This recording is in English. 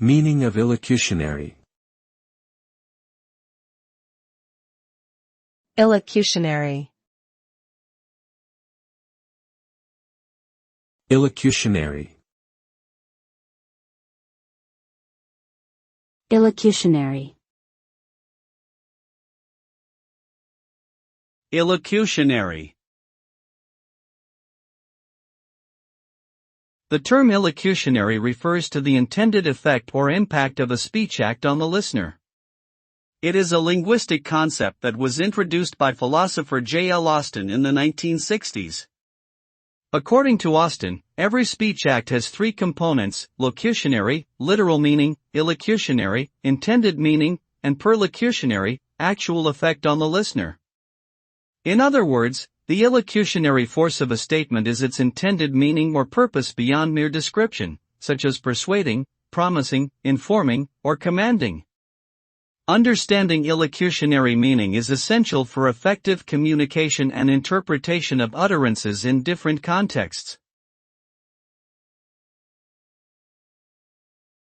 Meaning of illocutionary. Illocutionary. Illocutionary. Illocutionary. Illocutionary. The term illocutionary refers to the intended effect or impact of a speech act on the listener. It is a linguistic concept that was introduced by philosopher J. L. Austin in the 1960s. According to Austin, every speech act has three components: locutionary, literal meaning; illocutionary, intended meaning; and perlocutionary, actual effect on the listener. In other words, the illocutionary force of a statement is its intended meaning or purpose beyond mere description, such as persuading, promising, informing, or commanding. Understanding illocutionary meaning is essential for effective communication and interpretation of utterances in different contexts.